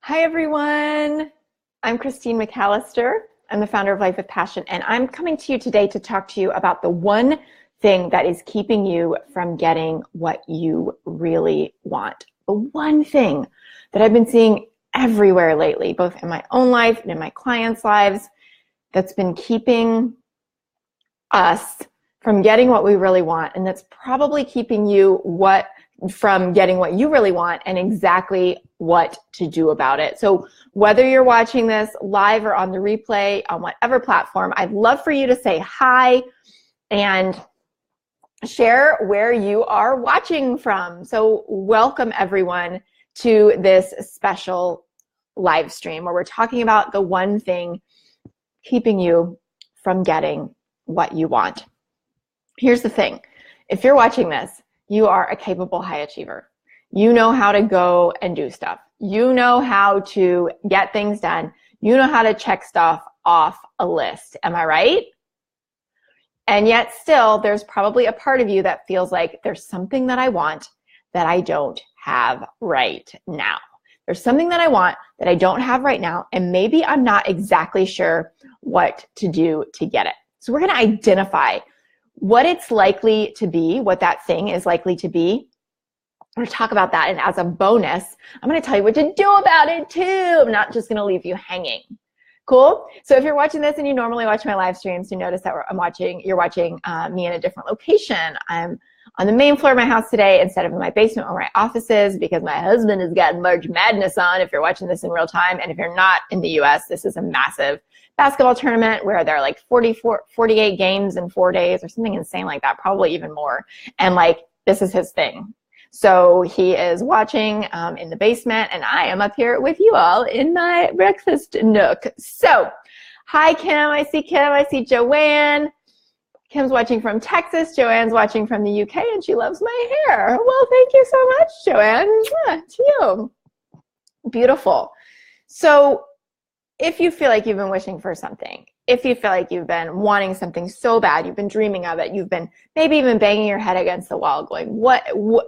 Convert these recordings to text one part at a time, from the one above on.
Hi, everyone. I'm Christine McAllister. I'm the founder of Life with Passion, and I'm coming to you today to talk to you about the one thing that is keeping you from getting what you really want. The one thing that I've been seeing everywhere lately, both in my own life and in my clients' lives, that's been keeping us from getting what we really want, and that's probably keeping you from getting what you really want and exactly what to do about it. So whether you're watching this live or on the replay on whatever platform, I'd love for you to say hi and share where you are watching from. So welcome everyone to this special live stream where we're talking about the one thing keeping you from getting what you want. Here's the thing. If you're watching this, you are a capable high achiever. You know how to go and do stuff. You know how to get things done. You know how to check stuff off a list. Am I right? And yet still, there's probably a part of you that feels like there's something that I want that I don't have right now. There's something that I want that I don't have right now, and maybe I'm not exactly sure what to do to get it. So we're going to identify what it's likely to be, what that thing is likely to be. I'm going to talk about that, and as a bonus, I'm going to tell you what to do about it too. I'm not just going to leave you hanging. Cool? So if you're watching this and you normally watch my live streams, you notice that you're watching me in a different location. I'm on the main floor of my house today instead of in my basement where my office is because my husband has got March Madness on if you're watching this in real time. And if you're not in the US, this is a massive basketball tournament where there are like 48 games in 4 days or something insane like that, probably even more. And like, this is his thing. So he is watching in the basement, and I am up here with you all in my breakfast nook. So, hi Kim, I see Kim, I see Joanne. Kim's watching from Texas, Joanne's watching from the UK, and she loves my hair. Well, thank you so much, Joanne. To you. Beautiful. So, if you feel like you've been wishing for something, if you feel like you've been wanting something so bad, you've been dreaming of it, you've been maybe even banging your head against the wall going,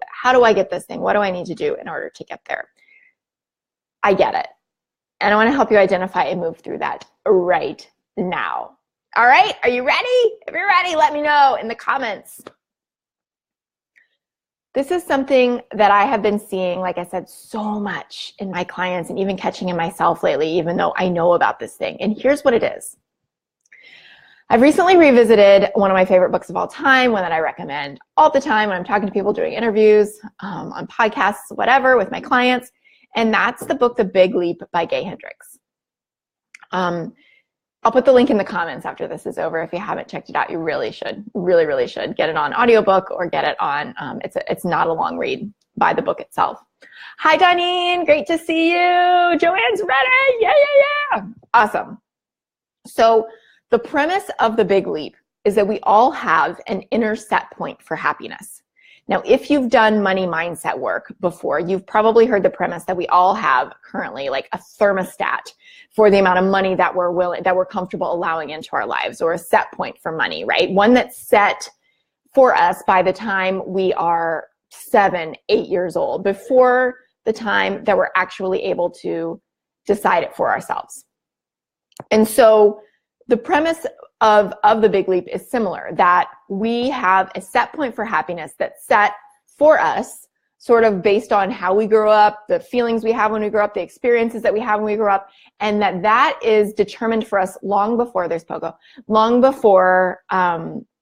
how do I get this thing? What do I need to do in order to get there? I get it. And I want to help you identify and move through that right now. All right, are you ready? If you're ready, let me know in the comments. This is something that I have been seeing, like I said, so much in my clients and even catching in myself lately, even though I know about this thing. And here's what it is. I've recently revisited one of my favorite books of all time, one that I recommend all the time when I'm talking to people, doing interviews, on podcasts, whatever, with my clients. And that's the book, The Big Leap by Gay Hendricks. I'll put the link in the comments after this is over. If you haven't checked it out, you really should, really should get it on audiobook or get it on, it's not a long read by the book itself. Hi, Donine, great to see you. Joanne's ready, yeah. Awesome. So the premise of The Big Leap is that we all have an inner set point for happiness. Now, if you've done money mindset work before, you've probably heard the premise that we all have currently like a thermostat for the amount of money that we're comfortable allowing into our lives, or a set point for money, right? One that's set for us by the time we are 7, 8 years old, before the time that we're actually able to decide it for ourselves. And so the premise of The Big Leap is similar, that we have a set point for happiness that's set for us, sort of based on how we grew up, the feelings we have when we grow up, the experiences that we have when we grow up, and that is determined for us long before, there's Pogo, long before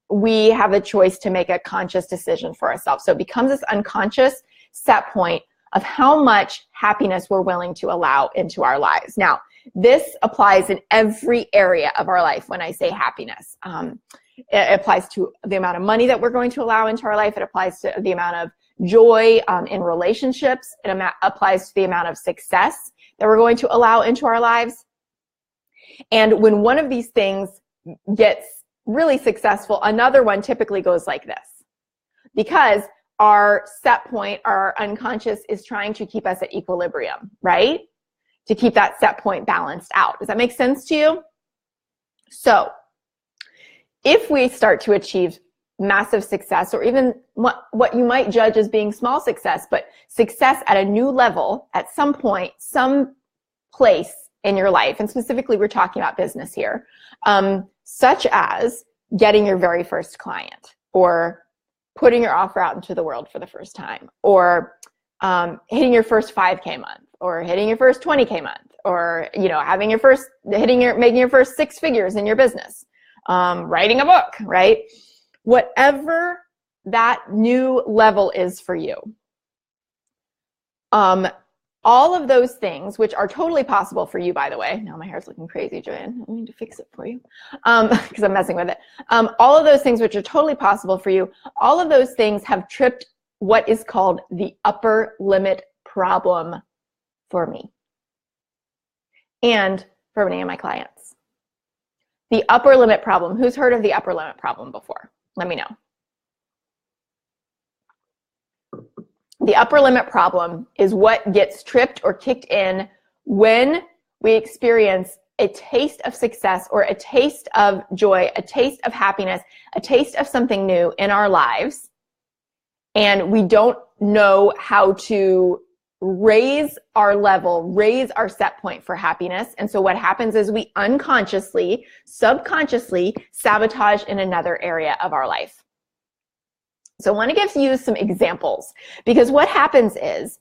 we have the choice to make a conscious decision for ourselves. So it becomes this unconscious set point of how much happiness we're willing to allow into our lives. Now, this applies in every area of our life when I say happiness. It applies to the amount of money that we're going to allow into our life. It applies to the amount of joy in relationships. It applies to the amount of success that we're going to allow into our lives. And when one of these things gets really successful, another one typically goes like this. Because our set point, our unconscious, is trying to keep us at equilibrium, right? To keep that set point balanced out. Does that make sense to you? So if we start to achieve massive success, or even what you might judge as being small success, but success at a new level at some point, some place in your life, and specifically we're talking about business here, such as getting your very first client, or putting your offer out into the world for the first time, or hitting your first 5K month, or hitting your first 20K month, or having your first making your first 6 figures in your business, writing a book, right? Whatever that new level is for you. All of those things, which are totally possible for you, by the way. Now my hair's looking crazy, Joanne. I need to fix it for you because I'm messing with it. All of those things which are totally possible for you, all of those things have tripped what is called the upper limit problem for me and for many of my clients. The upper limit problem. Who's heard of the upper limit problem before? Let me know. The upper limit problem is what gets tripped or kicked in when we experience a taste of success or a taste of joy, a taste of happiness, a taste of something new in our lives, and we don't know how to raise our level, raise our set point for happiness. And so what happens is we unconsciously, subconsciously sabotage in another area of our life. So I want to give you some examples, because what happens is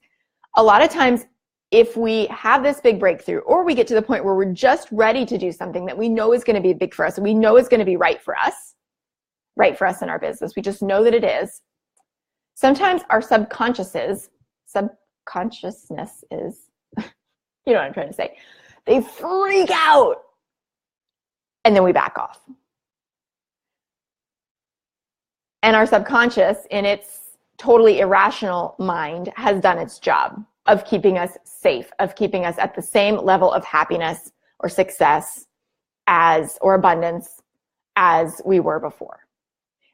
a lot of times if we have this big breakthrough, or we get to the point where we're just ready to do something that we know is going to be big for us, and we know is going to be right for us in our business, we just know that it is. Sometimes our subconsciousness is, you know what I'm trying to say, they freak out and then we back off. And our subconscious, in its totally irrational mind, has done its job of keeping us safe, of keeping us at the same level of happiness or success or abundance as we were before.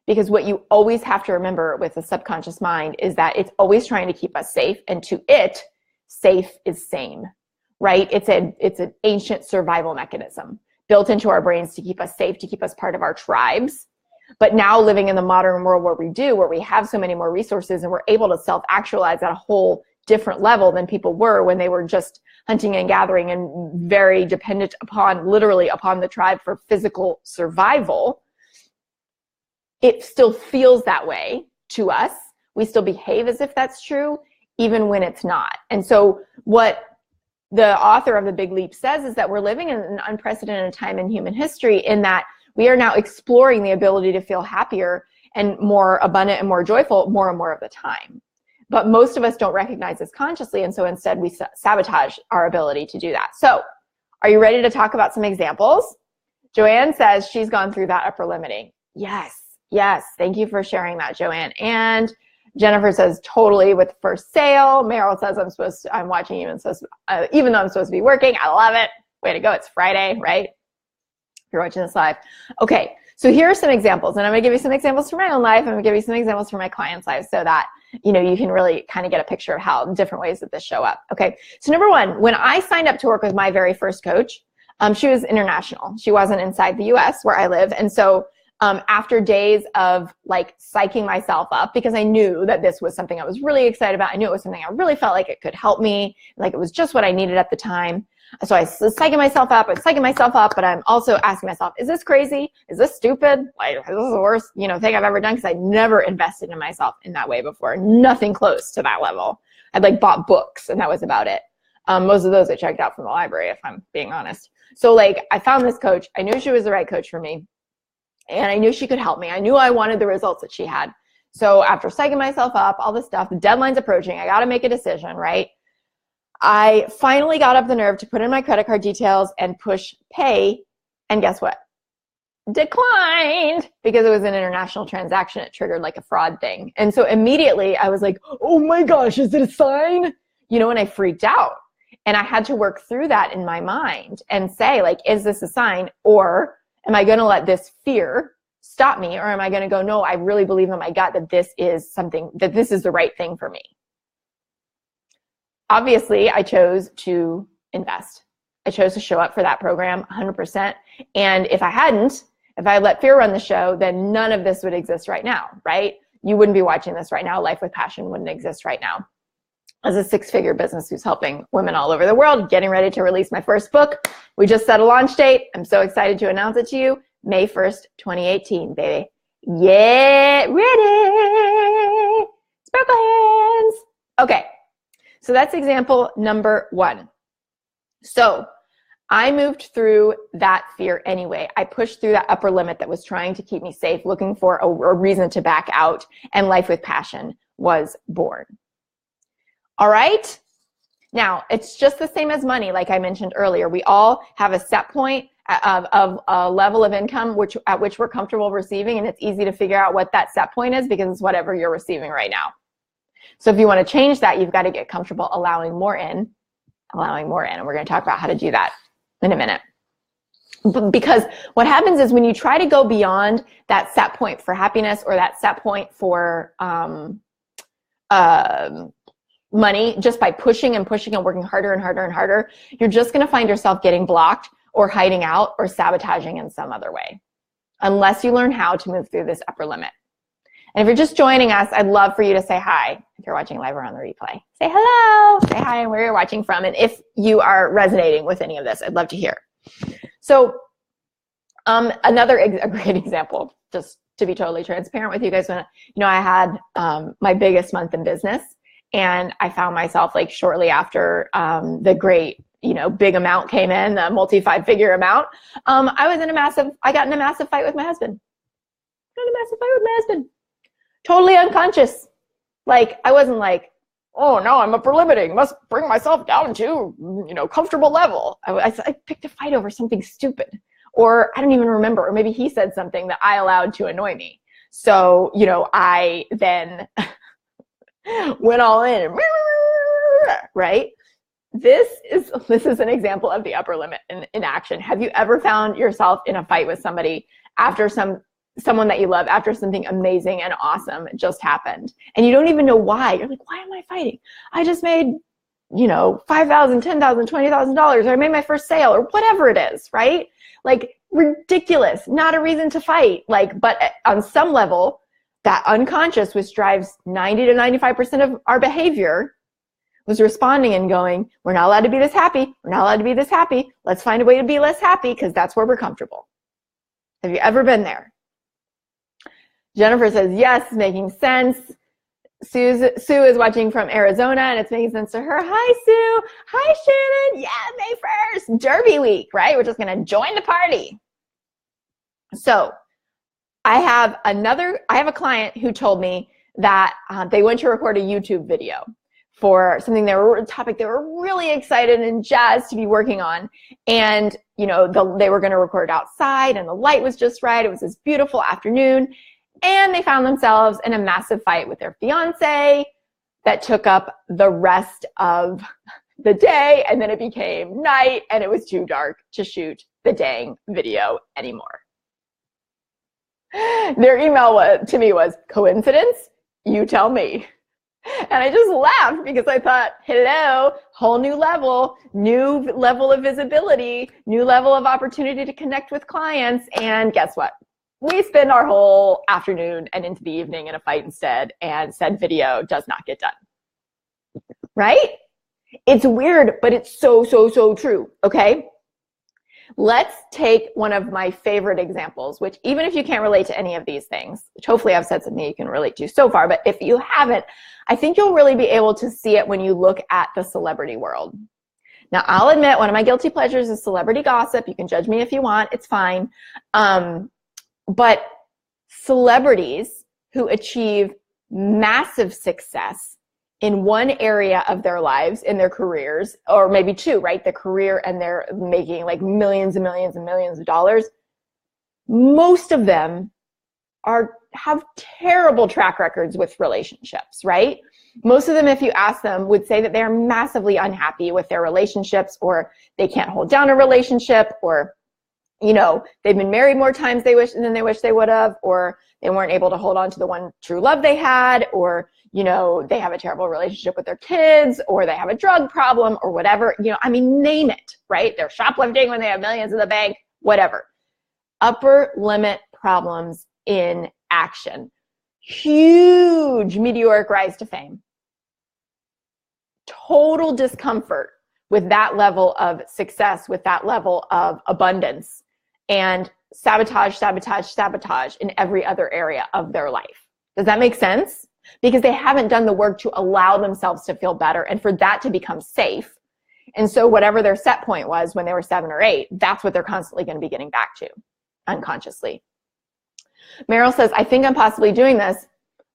Because what you always have to remember with the subconscious mind is that it's always trying to keep us safe, and to it, safe is same, right? It's an ancient survival mechanism built into our brains to keep us safe, to keep us part of our tribes. But now living in the modern world where we have so many more resources and we're able to self-actualize at a whole different level than people were when they were just hunting and gathering and very dependent literally upon the tribe for physical survival, it still feels that way to us. We still behave as if that's true, even when it's not. And so what the author of The Big Leap says is that we're living in an unprecedented time in human history, in that we are now exploring the ability to feel happier and more abundant and more joyful more and more of the time. But most of us don't recognize this consciously, and so instead we sabotage our ability to do that. So are you ready to talk about some examples? Joanne says she's gone through that upper limiting. Yes. Thank you for sharing that, Joanne. And Jennifer says totally with first sale. Meryl says I'm watching even though I'm supposed to be working. I love it. Way to go. It's Friday, right? If you're watching this live. Okay, so here are some examples, and I'm going to give you some examples from my own life. I'm going to give you some examples from my clients' lives so that you can really kind of get a picture of how different ways that this show up. Okay, so number one, when I signed up to work with my very first coach, she was international. She wasn't inside the US where I live, and so after days of like psyching myself up, because I knew that this was something I was really excited about, I knew it was something I really felt like it could help me, like it was just what I needed at the time. So I was psyching myself up, but I'm also asking myself, is this crazy? Is this stupid? Like, is this the worst, thing I've ever done? Because I never invested in myself in that way before. Nothing close to that level. I'd like bought books and that was about it. Most of those I checked out from the library, if I'm being honest. So like I found this coach. I knew she was the right coach for me, and I knew she could help me. I knew I wanted the results that she had. So after psyching myself up, all this stuff, the deadline's approaching, I got to make a decision, right? I finally got up the nerve to put in my credit card details and push pay, and guess what? Declined, because it was an international transaction. It triggered like a fraud thing. And so immediately I was like, oh my gosh, is it a sign? And I freaked out. And I had to work through that in my mind and say, like, is this a sign, or am I going to let this fear stop me? Or am I going to go, no, I really believe in my gut that this is the right thing for me. Obviously, I chose to invest. I chose to show up for that program 100%. And if I had let fear run the show, then none of this would exist right now, right? You wouldn't be watching this right now. Life with Passion wouldn't exist right now. as a 6-figure business who's helping women all over the world, getting ready to release my first book. We just set a launch date. I'm so excited to announce it to you. May 1st, 2018, baby. Get ready. Sparkle hands. Okay, so that's example number 1. So I moved through that fear anyway. I pushed through that upper limit that was trying to keep me safe, looking for a reason to back out, and Life with Passion was born. All right? Now, it's just the same as money, like I mentioned earlier. We all have a set point of a level of income at which we're comfortable receiving, and it's easy to figure out what that set point is because it's whatever you're receiving right now. So if you want to change that, you've got to get comfortable allowing more in, and we're going to talk about how to do that in a minute. Because what happens is when you try to go beyond that set point for happiness or that set point for money, just by pushing and pushing and working harder and harder and harder, you're just going to find yourself getting blocked or hiding out or sabotaging in some other way, unless you learn how to move through this upper limit. And if you're just joining us, I'd love for you to say hi. If you're watching live or on the replay, say hello, say hi and where you're watching from. And if you are resonating with any of this, I'd love to hear. So a great example, just to be totally transparent with you guys, when I had my biggest month in business, and I found myself like shortly after the great, big amount came in, the multi-5-figure amount, I got in a massive fight with my husband. Totally unconscious. Like, I wasn't like, oh no, I'm upper limiting, must bring myself down to, comfortable level. I picked a fight over something stupid, or I don't even remember, or maybe he said something that I allowed to annoy me. So, I then went all in, right? This is an example of the upper limit in action. Have you ever found yourself in a fight with somebody after someone that you love, after something amazing and awesome just happened, and you don't even know why? You're like, why am I fighting? I just made, $5,000, $10,000, $20,000, or I made my first sale, or whatever it is, right? Like, ridiculous, not a reason to fight. Like, but on some level, that unconscious, which drives 90 to 95% of our behavior, was responding and going, we're not allowed to be this happy. We're not allowed to be this happy. Let's find a way to be less happy because that's where we're comfortable. Have you ever been there? Jennifer says, yes, it's making sense. Sue is watching from Arizona, and it's making sense to her. Hi, Sue. Hi, Shannon. Yeah, May 1st, Derby week, right? We're just going to join the party. So I have a client who told me that they went to record a YouTube video for something a topic they were really excited and jazzed to be working on. And, they were going to record outside, and the light was just right. It was this beautiful afternoon. And they found themselves in a massive fight with their fiance that took up the rest of the day. And then it became night, and it was too dark to shoot the dang video anymore. Their email to me was, coincidence? You tell me. And I just laughed because I thought, hello, whole new level of visibility, new level of opportunity to connect with clients. And guess what? We spend our whole afternoon and into the evening in a fight instead, and said video does not get done. Right? It's weird, but it's so, so, so true. Okay? Let's take one of my favorite examples, which even if you can't relate to any of these things, which hopefully I've said something you can relate to so far, but if you haven't, I think you'll really be able to see it when you look at the celebrity world. Now, I'll admit one of my guilty pleasures is celebrity gossip. You can judge me if you want. It's fine. But celebrities who achieve massive success in one area of their lives, in their careers, or maybe two, right? The career, and they're making like millions and millions and millions of dollars. Most of them have terrible track records with relationships, right? Most of them, if you ask them, would say that they're massively unhappy with their relationships, or they can't hold down a relationship, or they've been married more times than they wish they would have, or they weren't able to hold on to the one true love they had, or, they have a terrible relationship with their kids, or they have a drug problem, or whatever, name it, right? They're shoplifting when they have millions in the bank, whatever. Upper limit problems in action. Huge meteoric rise to fame. total discomfort with that level of success, with that level of abundance, and sabotage in every other area of their life. Does that make sense? Because they haven't done the work to allow themselves to feel better and for that to become safe. And so whatever their set point was when they were 7 or 8, that's what they're constantly going to be getting back to unconsciously. Meryl says, I think I'm possibly doing this,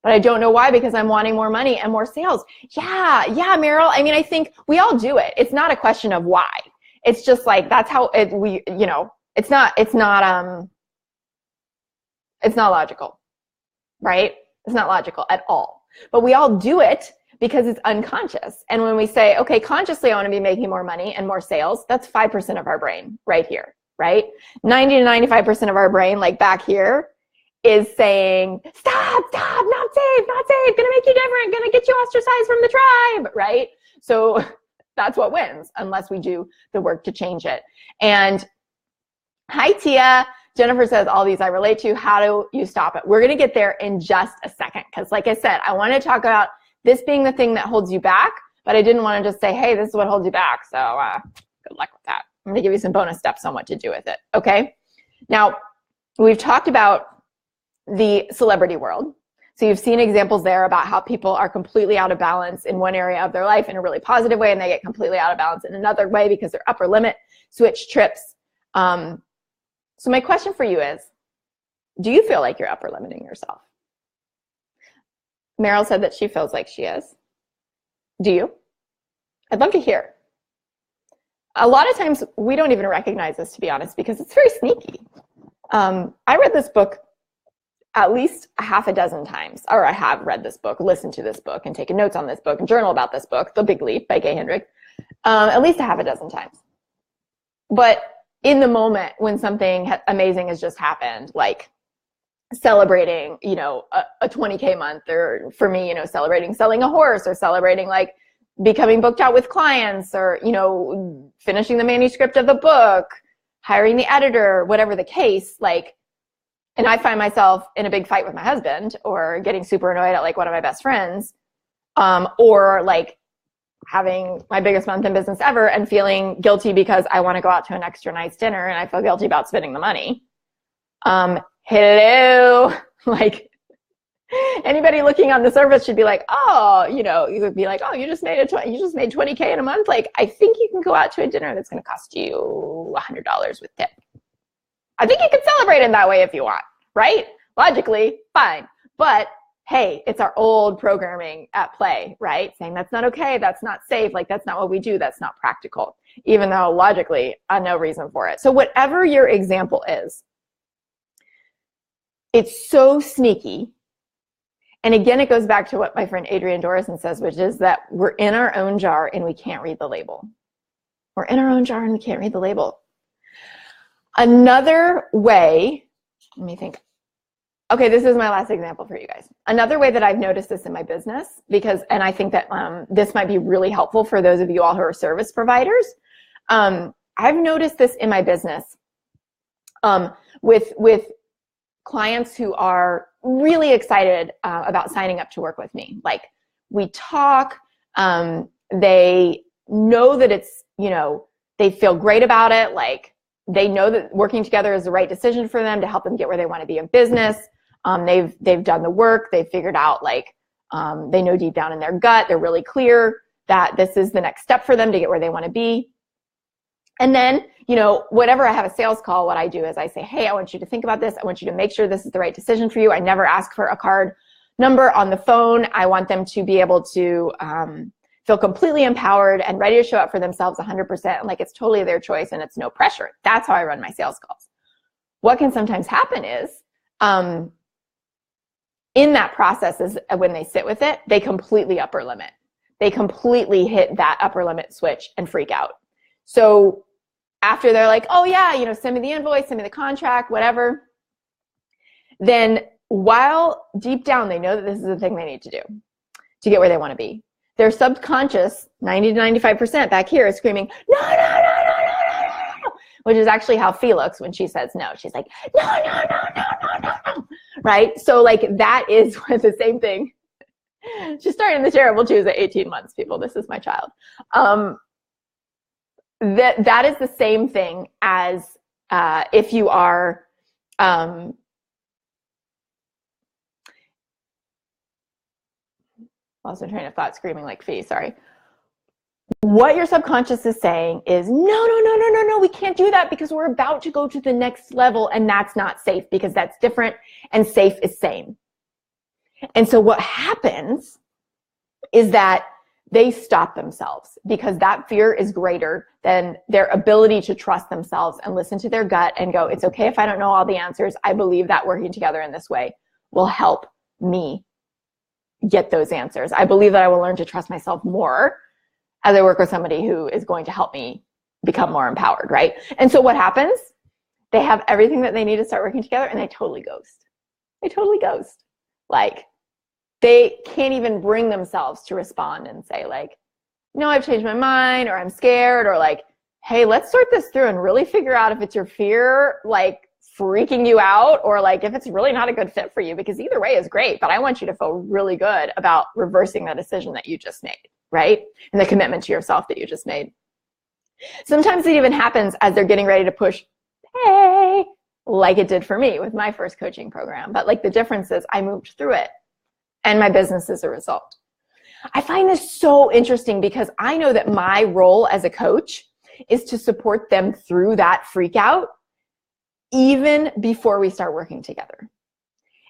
but I don't know why, because I'm wanting more money and more sales. Yeah, Meryl. I mean, I think we all do it. It's not a question of why. It's just like, that's how it's not logical, right? It's not logical at all. But we all do it because it's unconscious. And when we say, okay, consciously I want to be making more money and more sales, that's 5% of our brain right here, right? 90 to 95% of our brain, like back here, is saying, stop, not safe, gonna make you different, gonna get you ostracized from the tribe, right? So that's what wins, unless we do the work to change it. And hi, Tia. Jennifer says, all these I relate to. How do you stop it? We're gonna get there in just a second, because like I said, I wanna talk about this being the thing that holds you back, but I didn't wanna just say, hey, this is what holds you back, so good luck with that. I'm gonna give you some bonus steps on what to do with it, okay? Now, we've talked about the celebrity world. So you've seen examples there about how people are completely out of balance in one area of their life in a really positive way, and they get completely out of balance in another way because their upper limit switch trips. So my question for you is, do you feel like you're upper limiting yourself? Meryl said that she feels like she is. Do you? I'd love to hear. A lot of times we don't even recognize this, to be honest, because it's very sneaky. I read this book at least a half a dozen times, or I have read this book, listened to this book, and taken notes on this book, and journal about this book, The Big Leap by Gay Hendrick, at least a half a dozen times. But in the moment when something amazing has just happened, like celebrating, a 20K month, or for me, celebrating selling a horse, or celebrating like becoming booked out with clients, or, finishing the manuscript of the book, hiring the editor, whatever the case, and I find myself in a big fight with my husband, or getting super annoyed at like one of my best friends, or like having my biggest month in business ever and feeling guilty because I want to go out to an extra nice dinner and I feel guilty about spending the money. Hello, like anybody looking on the surface should be like, oh, you would be like, oh, you just made 20K in a month. Like, I think you can go out to a dinner that's going to cost you $100 with tip. I think you can celebrate in that way if you want, right? Logically, fine. But hey, it's our old programming at play, right? Saying that's not okay, that's not safe, like that's not what we do, that's not practical, even though logically, no reason for it. So whatever your example is, it's so sneaky. And again, it goes back to what my friend Adrienne Dorison says, which is that we're in our own jar and we can't read the label. We're in our own jar and we can't read the label. Another way, let me think. Okay, this is my last example for you guys. Another way that I've noticed this in my business, and I think that this might be really helpful for those of you all who are service providers. I've noticed this in my business with clients who are really excited about signing up to work with me. Like, we talk, they know that it's, they feel great about it. Like, they know that working together is the right decision for them to help them get where they want to be in business. They've done the work. They've figured out, like, they know deep down in their gut, they're really clear that this is the next step for them to get where they want to be. And then, whenever I have a sales call, what I do is I say, hey, I want you to think about this. I want you to make sure this is the right decision for you. I never ask for a card number on the phone. I want them to be able to feel completely empowered and ready to show up for themselves 100%. Like, it's totally their choice and it's no pressure. That's how I run my sales calls. What can sometimes happen is, in that process, is when they sit with it, they completely upper limit. They completely hit that upper limit switch and freak out. So after they're like, oh yeah, send me the invoice, send me the contract, whatever. Then while deep down they know that this is the thing they need to do to get where they want to be, their subconscious, 90 to 95% back here, is screaming, no, no, no, no, no, no, no, which is actually how Fee looks when she says no. She's like, no, no, no, no, no, no, no, right? So like, that is the same thing She's starting the terrible twos at 18 months, people. This is my child. That is the same thing as if you are lost my train of thought, screaming like Fee, sorry. What your subconscious is saying is, no, we can't do that because we're about to go to the next level, and that's not safe because that's different, and safe is same. And so what happens is that they stop themselves because that fear is greater than their ability to trust themselves and listen to their gut and go, it's okay if I don't know all the answers. I believe that working together in this way will help me get those answers. I believe that I will learn to trust myself more as I work with somebody who is going to help me become more empowered, right? And so what happens? They have everything that they need to start working together, and they totally ghost. They totally ghost. Like, they can't even bring themselves to respond and say like, no, I've changed my mind, or I'm scared, or like, hey, let's sort this through and really figure out if it's your fear like freaking you out, or like if it's really not a good fit for you, because either way is great, but I want you to feel really good about reversing the decision that you just made, right? And the commitment to yourself that you just made. Sometimes it even happens as they're getting ready to push pay, like it did for me with my first coaching program. But like the difference is I moved through it, and my business is a result. I find this so interesting because I know that my role as a coach is to support them through that freak out even before we start working together.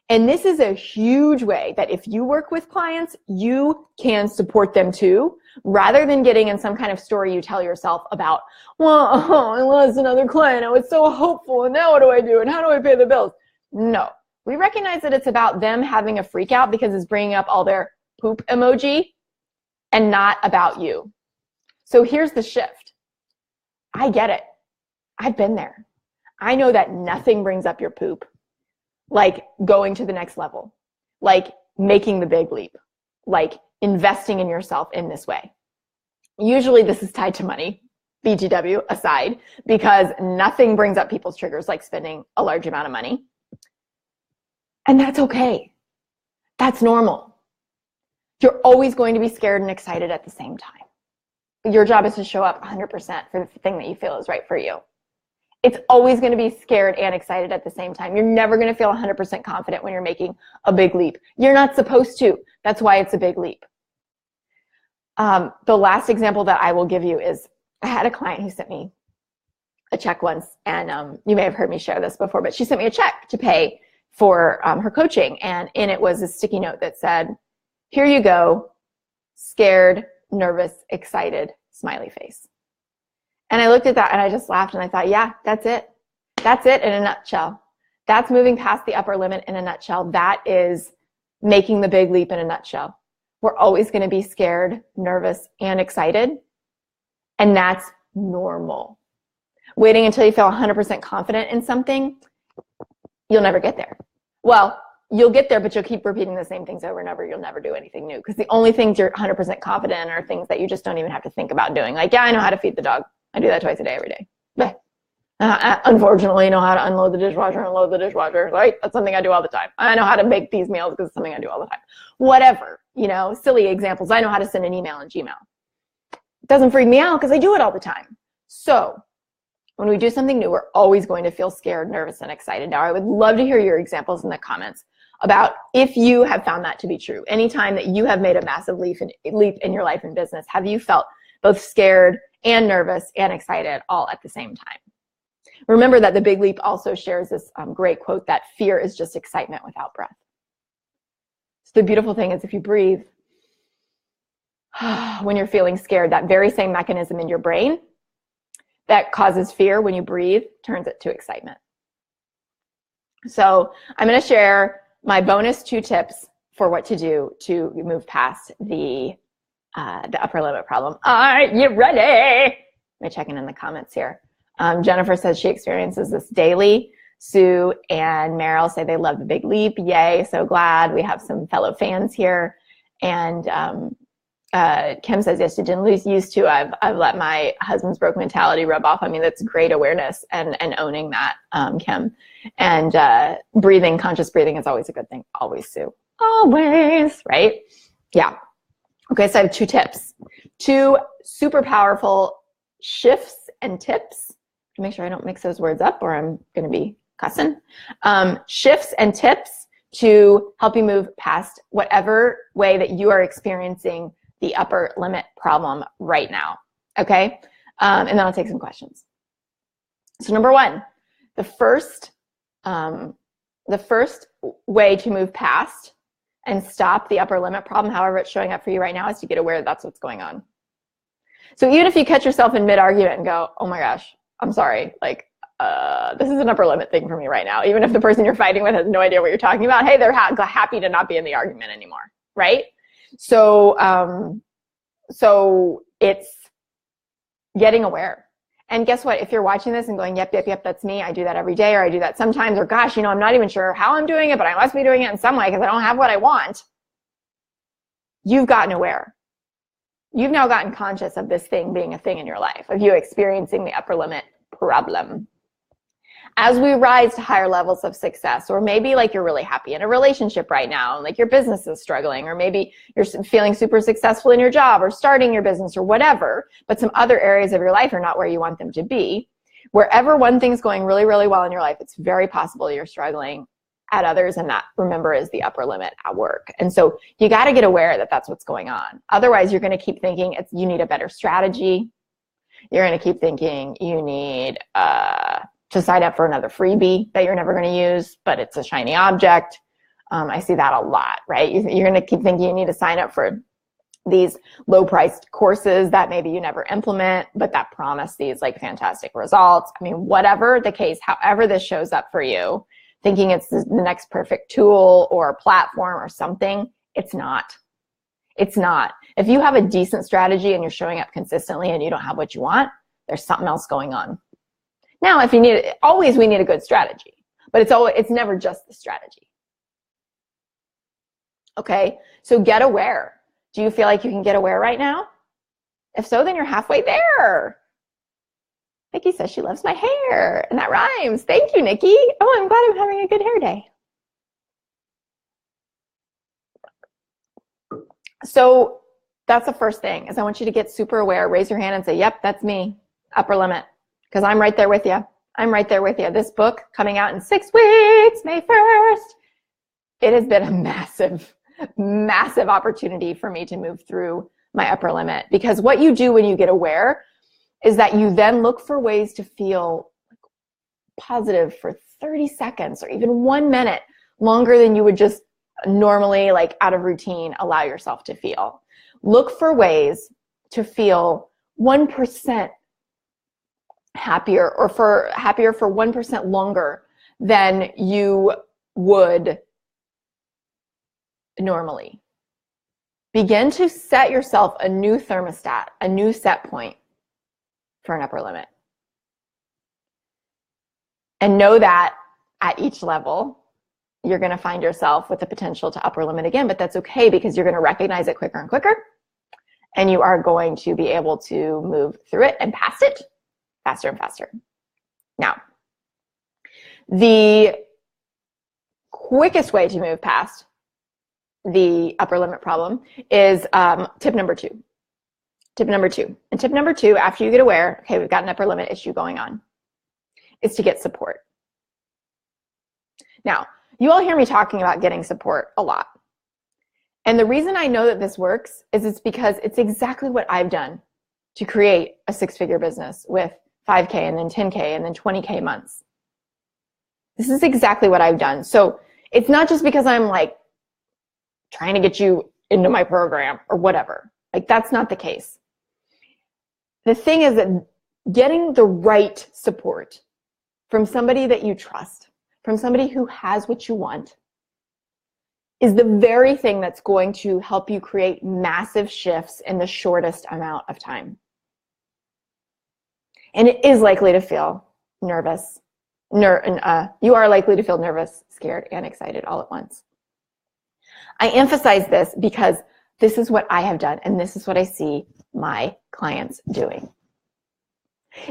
And this is a huge way that if you work with clients, you can support them too, rather than getting in some kind of story you tell yourself about, well, I lost another client, I was so hopeful, and now what do I do, and how do I pay the bills? No. We recognize that it's about them having a freak out because it's bringing up all their poop emoji and not about you. So here's the shift. I get it. I've been there. I know that nothing brings up your poop like going to the next level, like making the big leap, like investing in yourself in this way. Usually this is tied to money, BTW aside, because nothing brings up people's triggers like spending a large amount of money. And that's okay. That's normal. You're always going to be scared and excited at the same time. Your job is to show up 100% for the thing that you feel is right for you. It's always going to be scared and excited at the same time. You're never going to feel 100% confident when you're making a big leap. You're not supposed to. That's why it's a big leap. The last example that I will give you is I had a client who sent me a check once, and you may have heard me share this before, but she sent me a check to pay for her coaching, and in it was a sticky note that said, here you go, scared, nervous, excited, smiley face. And I looked at that and I just laughed and I thought, yeah, that's it. That's it in a nutshell. That's moving past the upper limit in a nutshell. That is making the big leap in a nutshell. We're always going to be scared, nervous, and excited, and that's normal. Waiting until you feel 100% confident in something, you'll never get there. Well, you'll get there, but you'll keep repeating the same things over and over. You'll never do anything new because the only things you're 100% confident in are things that you just don't even have to think about doing. Like, yeah, I know how to feed the dog. I do that twice a day, every day. But unfortunately, I know how to unload the dishwasher and load the dishwasher, right? That's something I do all the time. I know how to make these meals because it's something I do all the time. Whatever, silly examples. I know how to send an email in Gmail. It doesn't freak me out because I do it all the time. So when we do something new, we're always going to feel scared, nervous, and excited. Now, I would love to hear your examples in the comments about if you have found that to be true. Anytime that you have made a massive leap in your life and business, have you felt both scared and nervous and excited all at the same time? Remember that the big leap also shares this great quote that fear is just excitement without breath. So the beautiful thing is if you breathe, when you're feeling scared, that very same mechanism in your brain that causes fear, when you breathe, turns it to excitement. So I'm going to share my bonus 2 tips for what to do to move past the upper limit problem. Are you ready? Let me check in the comments here. Jennifer says she experiences this daily. Sue and Meryl say they love the big leap. Yay, so glad. We have some fellow fans here. And Kim says, yes, she didn't lose used to. I've let my husband's broke mentality rub off. I mean, that's great awareness and owning that, Kim. And breathing, conscious breathing is always a good thing. Always, Sue. Always, right? Yeah. Okay, so I have 2 tips. 2 super powerful shifts and tips. Make sure I don't mix those words up or I'm going to be cussing. Shifts and tips to help you move past whatever way that you are experiencing the upper limit problem right now. Okay? And then I'll take some questions. So number 1, the first way to move past and stop the upper limit problem, however it's showing up for you right now, is to get aware that that's what's going on. So even if you catch yourself in mid-argument and go, oh my gosh, I'm sorry, like, this is an upper limit thing for me right now. Even if the person you're fighting with has no idea what you're talking about, hey, they're happy to not be in the argument anymore, right? So, so it's getting aware. And guess what? If you're watching this and going, yep, that's me. I do that every day, or I do that sometimes, or gosh, I'm not even sure how I'm doing it, but I must be doing it in some way because I don't have what I want. You've gotten aware. You've now gotten conscious of this thing being a thing in your life, of you experiencing the upper limit problem. As we rise to higher levels of success, or maybe like you're really happy in a relationship right now, and like your business is struggling, or maybe you're feeling super successful in your job or starting your business or whatever, but some other areas of your life are not where you want them to be. Wherever one thing's going really, really well in your life, it's very possible you're struggling at others, and that, remember, is the upper limit at work. And so you got to get aware that that's what's going on. Otherwise, you're going to keep thinking you need a better strategy. You're going to keep thinking you need to sign up for another freebie that you're never going to use, but it's a shiny object. I see that a lot, right? You're going to keep thinking you need to sign up for these low-priced courses that maybe you never implement, but that promise these like fantastic results. I mean, whatever the case, however this shows up for you, thinking it's the next perfect tool or platform or something, it's not. It's not. If you have a decent strategy and you're showing up consistently and you don't have what you want, there's something else going on. Now, if you need it, always we need a good strategy, but it's never just the strategy. Okay, so get aware. Do you feel like you can get aware right now? If so, then you're halfway there. Nikki says she loves my hair, and that rhymes. Thank you, Nikki. Oh, I'm glad I'm having a good hair day. So that's the first thing, is I want you to get super aware. Raise your hand and say, yep, that's me, upper limit, because I'm right there with you. I'm right there with you. This book coming out in 6 weeks, May 1st. It has been a massive, massive opportunity for me to move through my upper limit, because what you do when you get aware is that you then look for ways to feel positive for 30 seconds or even 1 minute longer than you would just normally, like out of routine, allow yourself to feel. Look for ways to feel 1% happier, or for 1% longer than you would normally. Begin to set yourself a new thermostat, a new set point for an upper limit. And know that at each level, you're going to find yourself with the potential to upper limit again, but that's okay, because you're going to recognize it quicker and quicker, and you are going to be able to move through it and past it faster and faster. Now, the quickest way to move past the upper limit problem is tip number 2. Tip number 2. And tip number 2, after you get aware, okay, we've got an upper limit issue going on, is to get support. Now, you all hear me talking about getting support a lot. And the reason I know that this works is it's because it's exactly what I've done to create a 6-figure business with 5K and then 10K and then 20K months. This is exactly what I've done. So it's not just because I'm like trying to get you into my program or whatever. Like, that's not the case. The thing is that getting the right support from somebody that you trust, from somebody who has what you want, is the very thing that's going to help you create massive shifts in the shortest amount of time. And it is likely to feel nervous. You are likely to feel nervous, scared, and excited all at once. I emphasize this because this is what I have done, and this is what I see my clients doing.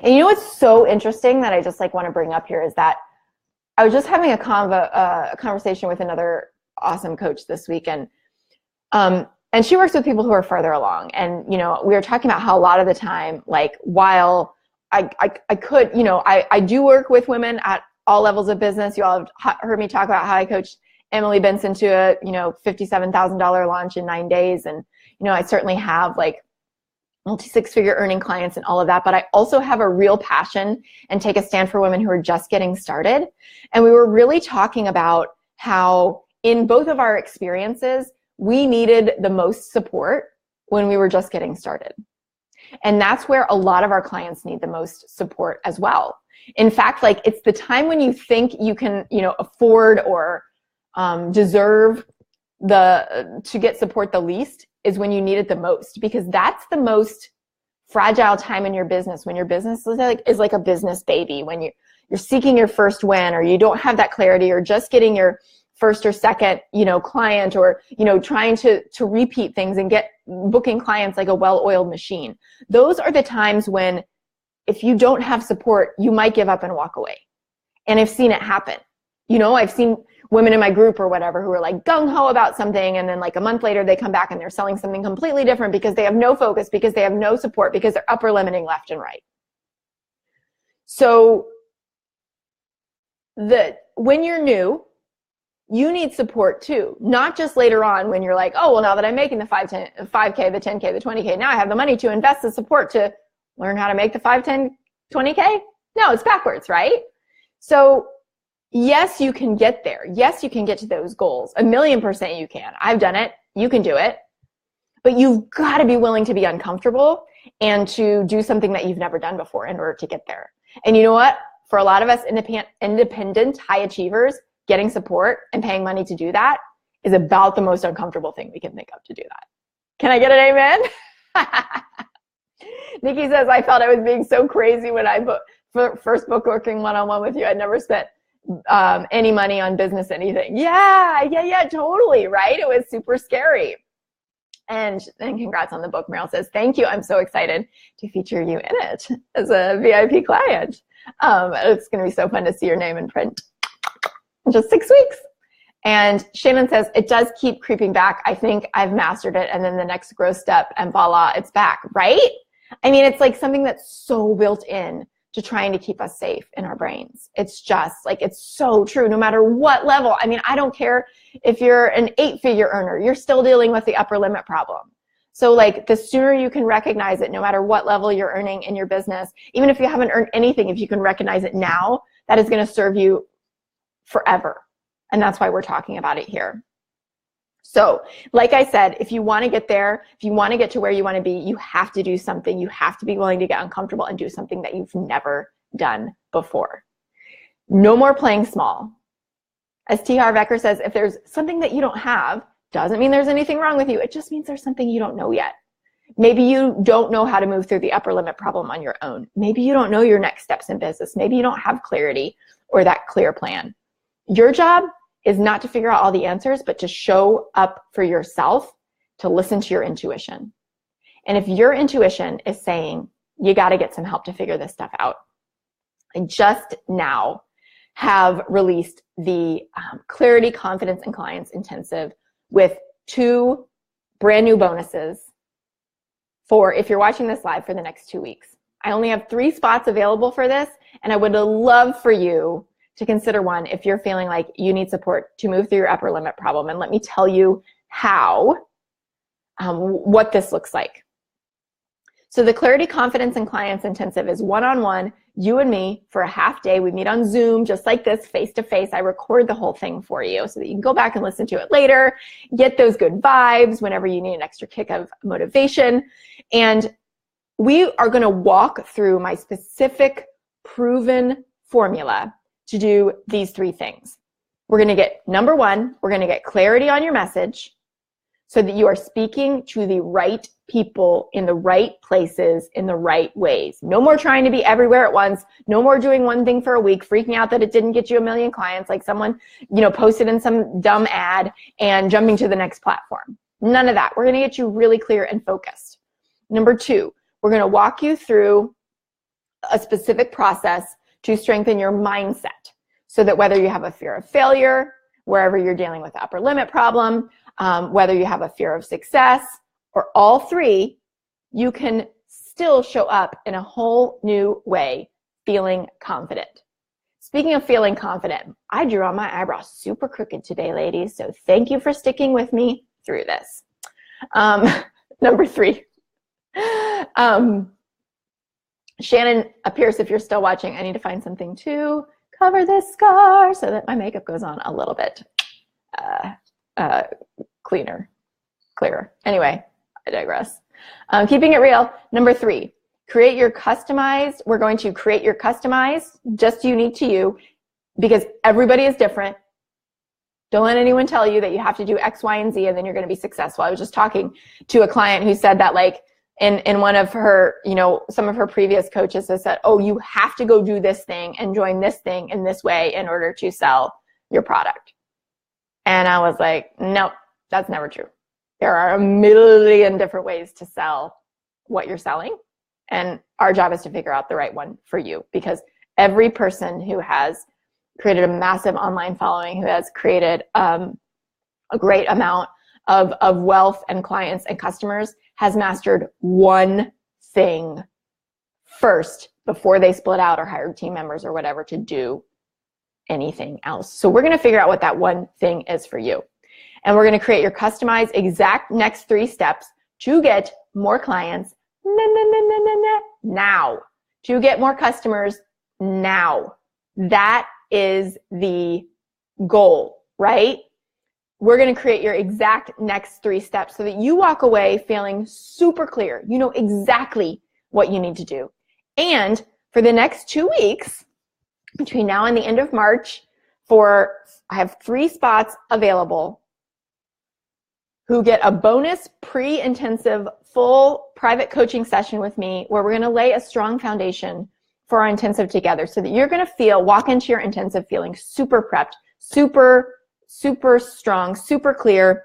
And you know what's so interesting that I just like want to bring up here is that I was just having a conversation with another awesome coach this week, and And she works with people who are further along. And, you know, we were talking about how a lot of the time, like, while I could, you know, I do work with women at all levels of business. You all have heard me talk about how I coached Emily Benson to a, you know, $57,000 launch in 9 days. And, you know, I certainly have like multi-six-figure earning clients and all of that, but I also have a real passion and take a stand for women who are just getting started. And we were really talking about how in both of our experiences, we needed the most support when we were just getting started. And that's where a lot of our clients need the most support as well. In fact, like, it's the time when you think you can, you know, afford or deserve to get support the least is when you need it the most, because that's the most fragile time in your business, when your business is like a business baby, when you're seeking your first win, or you don't have that clarity, or just getting your first or second, you know, client, or, you know, trying to repeat things and get booking clients like a well-oiled machine. Those are the times when, if you don't have support, you might give up and walk away. And I've seen it happen. You know, I've seen women in my group or whatever who are like gung-ho about something, and then like a month later they come back and they're selling something completely different because they have no focus, because they have no support, because they're upper limiting left and right. So when you're new, you need support too, not just later on when you're like, oh, well, now that I'm making the 5K, the 10K, the 20K, now I have the money to invest the support to learn how to make the 5, 10, 20K. No, it's backwards, right? So yes, you can get there. Yes, you can get to those goals. 1,000,000% you can. I've done it. You can do it. But you've got to be willing to be uncomfortable and to do something that you've never done before in order to get there. And you know what? For a lot of us independent high achievers, getting support and paying money to do that is about the most uncomfortable thing we can think of to do that. Can I get an amen? Nikki says, I felt I was being so crazy when I first booked working one-on-one with you. I'd never spent any money on business, anything. Yeah, totally, right? It was super scary. And congrats on the book. Meryl says, thank you. I'm so excited to feature you in it as a VIP client. It's going to be so fun to see your name in print in just 6 weeks. And Shannon says, it does keep creeping back. I think I've mastered it. And then the next growth step and voila, it's back, right? I mean, it's like something that's so built in to trying to keep us safe in our brains. It's just like, it's so true no matter what level. I mean, I don't care if you're an 8-figure earner, you're still dealing with the upper limit problem. So like, the sooner you can recognize it, no matter what level you're earning in your business, even if you haven't earned anything, if you can recognize it now, that is going to serve you forever. And that's why we're talking about it here. So like I said, if you want to get there, if you want to get to where you want to be, you have to do something. You have to be willing to get uncomfortable and do something that you've never done before. No more playing small. As T. Harv Eker says, if there's something that you don't have, doesn't mean there's anything wrong with you. It just means there's something you don't know yet. Maybe you don't know how to move through the upper limit problem on your own. Maybe you don't know your next steps in business. Maybe you don't have clarity or that clear plan. Your job is not to figure out all the answers, but to show up for yourself, to listen to your intuition. And if your intuition is saying, you got to get some help to figure this stuff out, I just now have released the Clarity, Confidence, and Clients Intensive with 2 brand new bonuses for if you're watching this live for the next 2 weeks. I only have 3 spots available for this, and I would love for you to consider one if you're feeling like you need support to move through your upper limit problem. And let me tell you how, what this looks like. So the Clarity, Confidence, and Clients Intensive is one-on-one, you and me for a half day. We meet on Zoom, just like this, face-to-face. I record the whole thing for you so that you can go back and listen to it later, get those good vibes whenever you need an extra kick of motivation. And we are gonna walk through my specific proven formula to do these 3 things. We're going to get, number 1, we're going to get clarity on your message so that you are speaking to the right people in the right places in the right ways. No more trying to be everywhere at once. No more doing one thing for a week, freaking out that it didn't get you 1 million clients like someone, posted in some dumb ad and jumping to the next platform. None of that. We're going to get you really clear and focused. Number 2, we're going to walk you through a specific process to strengthen your mindset so that whether you have a fear of failure, wherever you're dealing with the upper limit problem, whether you have a fear of success, or all three, you can still show up in a whole new way, feeling confident. Speaking of feeling confident, I drew on my eyebrows super crooked today, ladies, so thank you for sticking with me through this. Number 3. Shannon Pierce, if you're still watching, I need to find something to cover this scar so that my makeup goes on a little bit clearer. Anyway, I digress. Keeping it real. Number 3, create your customized. We're going to create your customized, just unique to you, because everybody is different. Don't let anyone tell you that you have to do X, Y, and Z and then you're going to be successful. I was just talking to a client who said that, like, in one of her, some of her previous coaches has said, oh, you have to go do this thing and join this thing in this way in order to sell your product. And I was like, no, that's never true. There are a million different ways to sell what you're selling. And our job is to figure out the right one for you, because every person who has created a massive online following, who has created a great amount of wealth and clients and customers, has mastered one thing first before they split out or hired team members or whatever to do anything else. So we're going to figure out what that one thing is for you. And we're going to create your customized exact next 3 steps to get more clients now, to get more customers now. That is the goal, right? We're going to create your exact next 3 steps so that you walk away feeling super clear. You know exactly what you need to do. And for the next 2 weeks, between now and the end of March, I have 3 spots available who get a bonus pre-intensive full private coaching session with me, where we're going to lay a strong foundation for our intensive together, so that you're going to walk into your intensive feeling super prepped, super strong, super clear,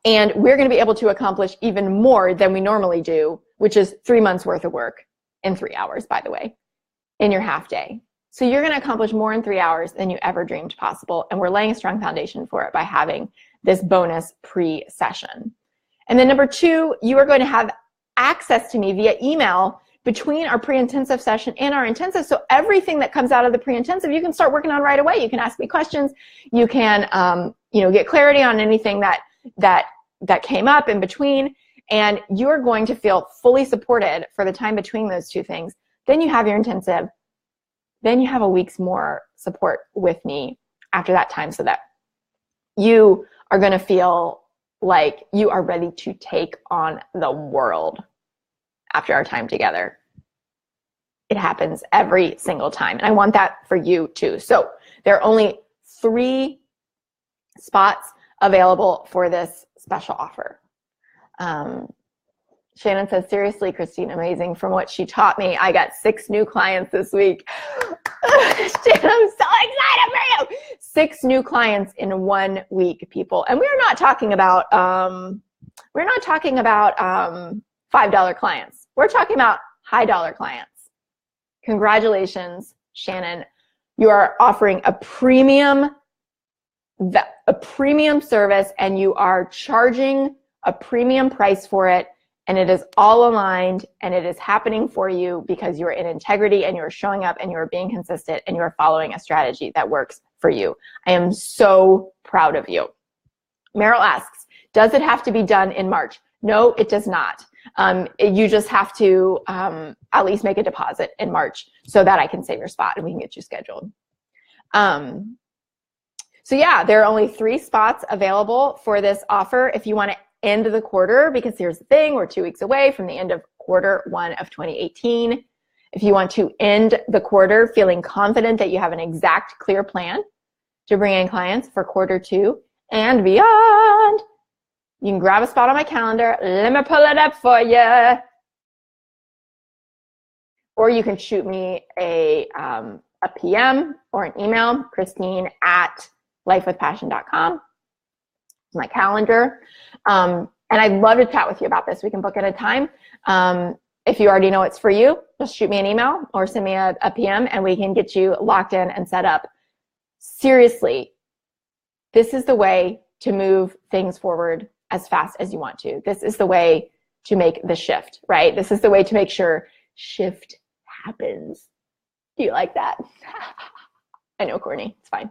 and we're going to be able to accomplish even more than we normally do, which is 3 months worth of work in 3 hours, by the way, in your half day. So you're going to accomplish more in 3 hours than you ever dreamed possible, and we're laying a strong foundation for it by having this bonus pre-session. And then number 2, you are going to have access to me via email between our pre-intensive session and our intensive. So everything that comes out of the pre-intensive, you can start working on right away. You can ask me questions. You can, get clarity on anything that came up in between, and you're going to feel fully supported for the time between those 2 things. Then you have your intensive. Then you have a week's more support with me after that time, so that you are going to feel like you are ready to take on the world after our time together. It happens every single time. And I want that for you too. So there are only 3 spots available for this special offer. Shannon says, seriously, Christine, amazing. From what she taught me, I got 6 new clients this week. Shannon, I'm so excited for you. 6 new clients in 1 week, people. And we're not talking about $5 clients. We're talking about high dollar clients. Congratulations, Shannon. You are offering a premium service, and you are charging a premium price for it. And it is all aligned, and it is happening for you because you're in integrity, and you're showing up, and you're being consistent, and you're following a strategy that works for you. I am so proud of you. Meryl asks, does it have to be done in March? No, it does not. You just have to at least make a deposit in March so that I can save your spot and we can get you scheduled. So yeah, there are only 3 spots available for this offer if you want to end the quarter, because here's the thing, we're 2 weeks away from the end of Q1 of 2018. If you want to end the quarter feeling confident that you have an exact, clear plan to bring in clients for Q2 and beyond, you can grab a spot on my calendar. Let me pull it up for you. Or you can shoot me a PM or an email, Christine@lifewithpassion.com. My calendar. And I'd love to chat with you about this. We can book at a time. If you already know it's for you, just shoot me an email or send me a PM, and we can get you locked in and set up. Seriously, this is the way to move things forward as fast as you want to. This is the way to make the shift, right? This is the way to make sure shift happens. Do you like that? I know, Courtney, it's fine.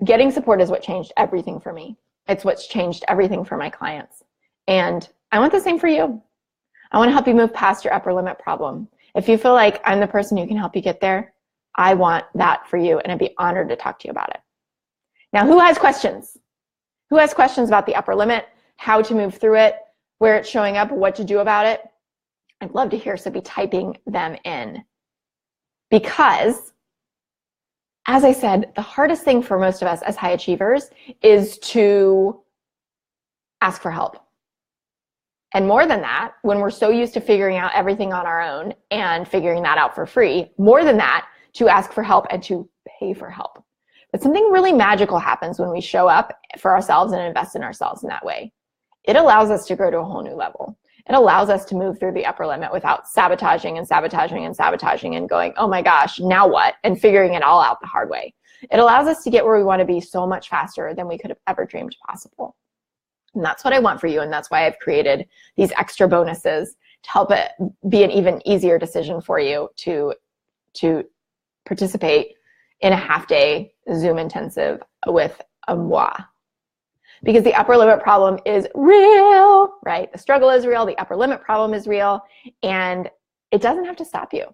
Getting support is what changed everything for me. It's what's changed everything for my clients. And I want the same for you. I want to help you move past your upper limit problem. If you feel like I'm the person who can help you get there, I want that for you, and I'd be honored to talk to you about it. Now, who has questions? Who has questions about the upper limit, how to move through it, where it's showing up, what to do about it? I'd love to hear, so be typing them in. Because, as I said, the hardest thing for most of us as high achievers is to ask for help. And more than that, when we're so used to figuring out everything on our own and figuring that out for free, more than that, to ask for help and to pay for help. But something really magical happens when we show up for ourselves and invest in ourselves in that way. It allows us to grow to a whole new level. It allows us to move through the upper limit without sabotaging and sabotaging and sabotaging and going, oh my gosh, now what? And figuring it all out the hard way. It allows us to get where we want to be so much faster than we could have ever dreamed possible. And that's what I want for you. And that's why I've created these extra bonuses to help it be an even easier decision for you to participate in a half-day Zoom intensive with moi. Because the upper limit problem is real, right? The struggle is real, the upper limit problem is real, and it doesn't have to stop you.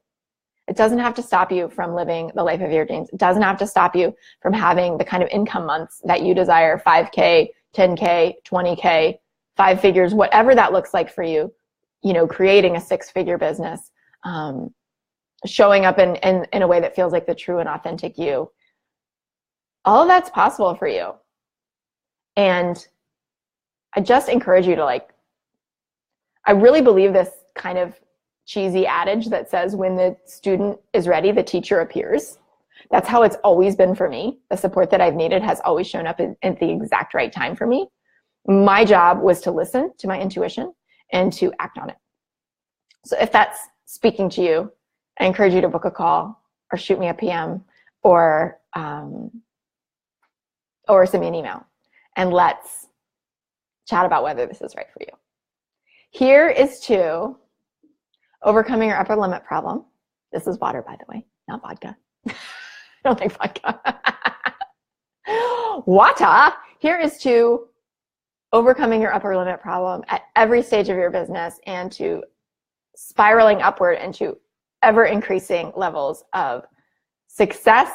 It doesn't have to stop you from living the life of your dreams. It doesn't have to stop you from having the kind of income months that you desire, 5K, 10K, 20K, 5 figures, whatever that looks like for you, creating a 6-figure business, showing up in a way that feels like the true and authentic you. All of that's possible for you. And I just encourage you to I really believe this kind of cheesy adage that says when the student is ready, the teacher appears. That's how it's always been for me. The support that I've needed has always shown up at the exact right time for me. My job was to listen to my intuition and to act on it. So if that's speaking to you, I encourage you to book a call or shoot me a PM or send me an email. And let's chat about whether this is right for you. Here is to overcoming your upper limit problem. This is water, by the way, not vodka. I don't think vodka. Water. Here is to overcoming your upper limit problem at every stage of your business and to spiraling upward into ever increasing levels of success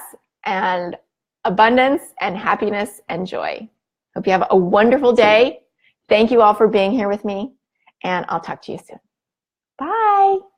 and abundance and happiness and joy. Hope you have a wonderful day. Thank you all for being here with me, and I'll talk to you soon. Bye.